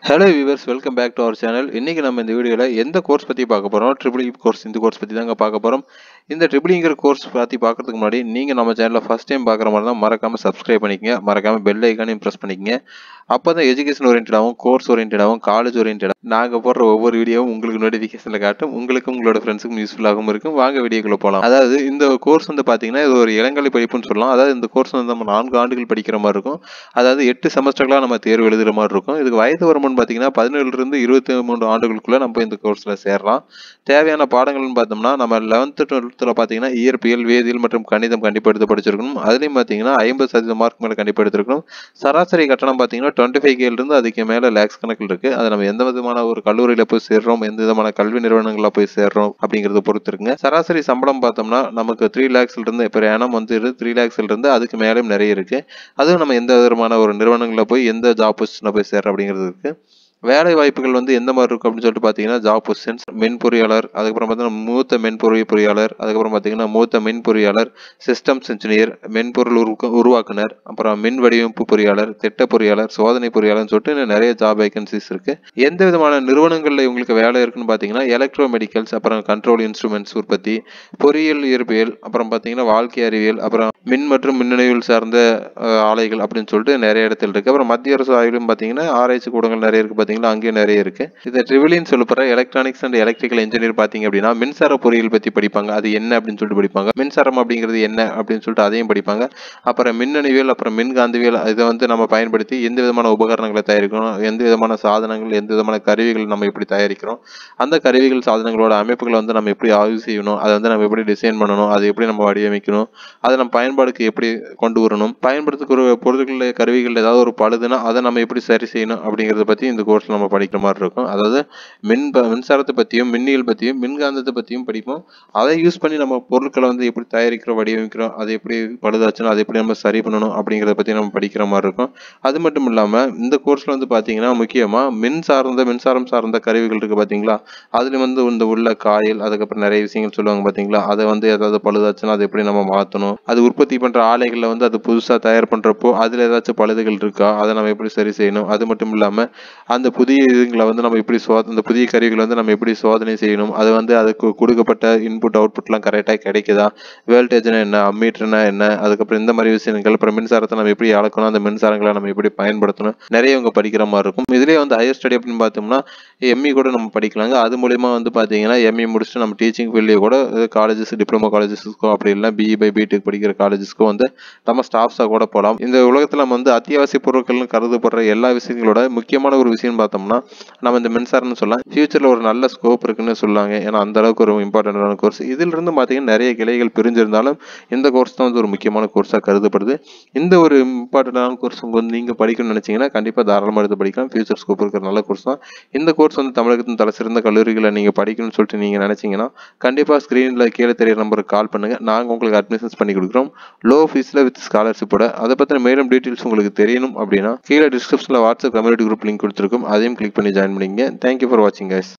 Hello viewers, welcome back to our channel. இன்றைக்கி நம்ம இந்த வீடியோவில் எந்த கோர்ஸ் பற்றி பார்க்க போகிறோம்? Triple e course. இந்த கோர்ஸ் பற்றி தாங்க பார்க்க போகிறோம். இந்த ட்ரிபிள் கோர்ஸ் பற்றி பார்க்குறதுக்கு முன்னாடி நீங்கள் நம்ம சேனலில் ஃபஸ்ட் டைம் பார்க்குற மாதிரி தான் மறக்காமல் சப்ஸ்கிரைப் பண்ணிக்கங்க. மறக்காமல் பெல் ஐக்கானையும் ப்ரெஸ் பண்ணிக்கங்க. அப்போ தான் எஜுகேஷன் ஓரியன்டாகவும் கோர்ஸ் ஓரியன்டாகவும் காலேஜ் ஓரியன்டாக நாங்கள் போடுற ஒவ்வொரு வீடியோவும் உங்களுக்கு நோட்டிஃபிகேஷனில் காட்டும். உங்களுக்கும் உங்களோட ஃப்ரெண்ட்ஸுக்கும் யூஸ்ஃபுல்லாகவும் இருக்கும். வாங்க வீடியோக்குள்ளே போகலாம். அதாவது இந்த கோர்ஸ் வந்து பார்த்தீங்கன்னா இது ஒரு இளங்கலை படிப்புன்னு சொல்லலாம். அதாவது இந்த கோர்ஸ் வந்து நம்ம 4 ஆண்டுகள் படிக்கிற மாதிரி இருக்கும். அதாவது 8 செமஸ்டர்களாக நம்ம தேர்வு எழுதுகிற மாதிரி இருக்கும். இதுக்கு வயது வரம்புன்னு பார்த்தீங்கன்னா 17லிருந்து 23 ஆண்டுகளுக்குள்ளே நம்ம இந்த கோர்ஸில் சேரலாம். தேவையான பாடங்கள்னு பார்த்தோம்னா நம்ம 11th 12th பார்த்தீங்கன்னா இயற்பியல், வேதியியல் மற்றும் கணிதம் கண்டிப்பாக எடுத்து படிச்சிருக்கணும். அதுலேயும் பார்த்தீங்கன்னா 50% மார்க் மேலே கண்டிப்பாக எடுத்துருக்கணும். சராசரி கட்டணம் பார்த்தீங்கன்னா 25K அதுக்கு மேலே லேக்ஸ் கணக்கில் இருக்குது. அதை நம்ம எந்த விதமான ஒரு கல்லூரியில் போய் சேர்றோம், எந்த விதமான கல்வி நிறுவனங்களில் போய் சேர்றோம் அப்படிங்கிறத பொறுத்து இருக்குங்க. சராசரி சம்பளம் பார்த்தோம்னா நமக்கு 3 lakhsலேருந்து இப்போ ஏனம் வந்து 3 lakhsலேருந்து அதுக்கு மேலேயும் நிறைய இருக்குது. அதுவும் நம்ம எந்த விதமான ஒரு நிறுவனங்களில் போய் எந்த ஜாப் பொசிஷனில் போய் சேர்றோம் அப்படிங்கிறது இருக்குது. வேலை வாய்ப்புகள் வந்து எந்த மாதிரி இருக்கும் அப்படின்னு சொல்லிட்டு பார்த்தீங்கன்னா ஜாப் பொசிஷன்ஸ் மென்பொறியாளர், அதுக்கப்புறம் பார்த்தீங்கன்னா மூத்த பொறியாளர், அதுக்கப்புறம் பார்த்தீங்கன்னா மூத்த பொறியாளர், சிஸ்டம்ஸ் இன்ஜினியர், மென்பொருள் உருவாக்குனர், அப்புறம் மின் வடிவமைப்பு பொறியாளர், திட்ட பொறியாளர், சோதனை பொறியாளர்னு சொல்லிட்டு இன்னும் நிறைய ஜாப் வேகன்சிஸ் இருக்கு. எந்த விதமான நிறுவனங்களில் உங்களுக்கு வேலை இருக்குன்னு பார்த்தீங்கன்னா எலக்ட்ரோ மெடிக்கல்ஸ், அப்புறம் கண்ட்ரோல் இன்ஸ்ட்ருமெண்ட்ஸ் உற்பத்தி, பொறியியல் இயற்பியல், அப்புறம் பார்த்தீங்கன்னா வாழ்க்கை அறிவியல், அப்புறம் மின் மற்றும் மின்னணுவியல் சார்ந்த ஆலைகள் அப்படின்னு சொல்லிட்டு நிறைய இடத்துல இருக்கு. அப்புறம் மத்திய அரசு ஆய்வுலையும் பார்த்தீங்கன்னா ஆராய்ச்சி கூடங்கள் நிறைய இருக்கு. பார்த்தீங்கன்னா அங்கேயும் நிறைய இருக்கு. இதை ட்ரிபிள்இன்னு சொல்லப்படுற எலக்ட்ரானிக்ஸ் அண்ட் எலக்ட்ரிக்கல் இன்ஜினியர் பார்த்தீங்க அப்படின்னா மின்சார பொறியியல் பற்றி படிப்பாங்க. அது என்ன அப்படின்னு சொல்லிட்டு படிப்பாங்க. மின்சாரம் அப்படிங்கிறது என்ன அப்படின்னு சொல்லிட்டு அதையும் படிப்பாங்க. அப்புறம் மின்னணுவியல், அப்புறம் மின்காந்தவியல், இதை வந்து நம்ம பயன்படுத்தி எந்த விதமான உபகரணங்களை தயாரிக்கணும், எந்த விதமான சாதனங்கள், எந்த விதமான கருவிகள் நம்ம எப்படி தயாரிக்கிறோம், அந்த கருவிகள் சாதனங்களோட அமைப்புகளை வந்து நம்ம எப்படி ஆய்வு செய்யணும், அதை வந்து நம்ம எப்படி டிசைன் பண்ணணும், அதை எப்படி நம்ம வடிவமைக்கணும், அதை நம்ம பயன்பாடுக்கு எப்படி கொண்டு வரணும், பயன்படுத்துகிற பொருட்கள் கருவிகள் ஏதாவது ஒரு பழுதுனா அதை நம்ம எப்படி சரி செய்யணும் அப்படிங்கிறத பற்றி இந்த கோர்ஸில் நம்ம படிக்கிற மாதிரி இருக்கும். அதாவது மின்சாரத்தை பற்றியும் மின்னியல் பற்றியும் மின்காந்தத்தை பற்றியும் படிப்போம். அதை யூஸ் பண்ணி நம்ம பொருட்களை வந்து எப்படி தயாரிக்கிறோம், வடிவமைக்கிறோம், அதை எப்படி பழுதாச்சுன்னா அதை எப்படி நம்ம சரி பண்ணணும் அப்படிங்கிறத பற்றி நம்ம படிக்கிற மாதிரி இருக்கும். அது மட்டும் இல்லாமல் இந்த கோர்ஸில் வந்து பார்த்தீங்கன்னா முக்கியமாக மின்சாரம் சார்ந்த கருவிகள் இருக்குது பார்த்தீங்களா, அதில் வந்து இந்த உள்ள காயில், அதுக்கப்புறம் நிறைய விஷயங்கள் சொல்லுவாங்க பார்த்தீங்களா, அதை வந்து ஏதாவது பழுதாச்சுன்னா அதை எப்படி நம்ம மாற்றணும், அது உற்பத்தி பண்ணுற ஆலைகளில் வந்து அது புதுசாக தயார் பண்ணுறப்போ அதில் ஏதாச்சும் பழுதுகள் இருக்கா, அதை நம்ம எப்படி சரி செய்யணும். அது மட்டும் இல்லாமல் அந்த புதிய இதுங்களை வந்து நம்ம எப்படி அந்த புதிய கருவிகளை வந்து நம்ம எப்படி சோதனை செய்யணும், அது வந்து அதுக்கு கொடுக்கப்பட்ட இன்புட் அவுட்புட்லாம் கரெக்டாக கிடைக்குதா, வேல்டேஜ்னா என்ன, அம்மீட்டர்னா என்ன, அதுக்கப்புறம் இந்த மாதிரி விஷயங்கள், அப்புறம் மின்சாரத்தை நம்ம எப்படி அளக்கணும், அந்த மின்சாரங்களை நம்ம எப்படி பயன்படுத்தணும், நிறைய இவங்க படிக்கிற மாதிரி இருக்கும். இதுலேயே வந்து ஹையர் ஸ்டடி அப்படின்னு பார்த்தோம்னா எம்இ கூட நம்ம படிக்கலாங்க. அது மூலியமா வந்து பார்த்தீங்கன்னா எம்இ முடிச்சுட்டு நம்ம டீச்சிங் ஃபீல்ட்லேயே கூட காலேஜஸ், டிப்ளமோ காலேஜஸ்க்கோ அப்படி இல்லை பிஇ பை பிடெக் படிக்கிற காலேஜஸ்க்கோ வந்து நம்ம ஸ்டாஃப்ஸாக கூட போகலாம். இந்த உலகத்தில் நம்ம வந்து அத்தியாவசிய பொருட்கள்னு கருதப்படுற எல்லா விஷயங்களோட முக்கியமான ஒரு விஷயம் பார்த்தோம்னா நம்ம இந்த மின்சாரம்னு சொல்லலாம். ஃபியூச்சரில் ஒரு நல்ல ஸ்கோப் இருக்குன்னு சொல்லாங்க. ஏன்னா அந்த அளவுக்கு ஒரு இம்பார்ட்டன்டான கோர்ஸ். இதிலிருந்து பார்த்தீங்கன்னா நிறைய கிளைகள் பிரிஞ்சிருந்தாலும் இந்த கோர்ஸ் தான் வந்து ஒரு முக்கியமான கோர்ஸாக கருதப்படுது. இந்த ஒரு இம்பார்ட்டன்டான கோர்ஸ் வந்து நீங்கள் படிக்கணும்னு நினச்சிங்கன்னா கண்டிப்பாக தாராளமாக எடுத்து படிக்கலாம். ஃபியூச்சர் ஸ்கோப் இருக்கிற நல்ல கோர்ஸ் தான். இந்த கோர்ஸ் வந்து தமிழகத்தின் தலை சிறந்த கல்லூரிகளை நீங்கள் படிக்கணும்னு சொல்லிட்டு நீங்கள் நினச்சிங்கன்னா கண்டிப்பாக ஸ்க்ரீனில் கீழே தெரியற நம்பருக்கு கால் பண்ணுங்கள். நாங்கள் உங்களுக்கு அட்மிஷன்ஸ் பண்ணி கொடுக்குறோம். லோ ஃபீஸில் வித் ஸ்காலர்ஷிப்போட. அதை பற்றின மேலும் டீட்டெயில்ஸ் உங்களுக்கு தெரியணும் அப்படின்னா கீழே டிஸ்கிரிப்ஷனில் வாட்ஸ்அப் கம்யூனிட்டி குரூப் லிங்க் கொடுத்துருக்கும். அதையும் கிளிக் பண்ணி ஜாயின் பண்ணிங்க. தேங்க்யூ ஃபார் வாட்சிங் கைஸ்.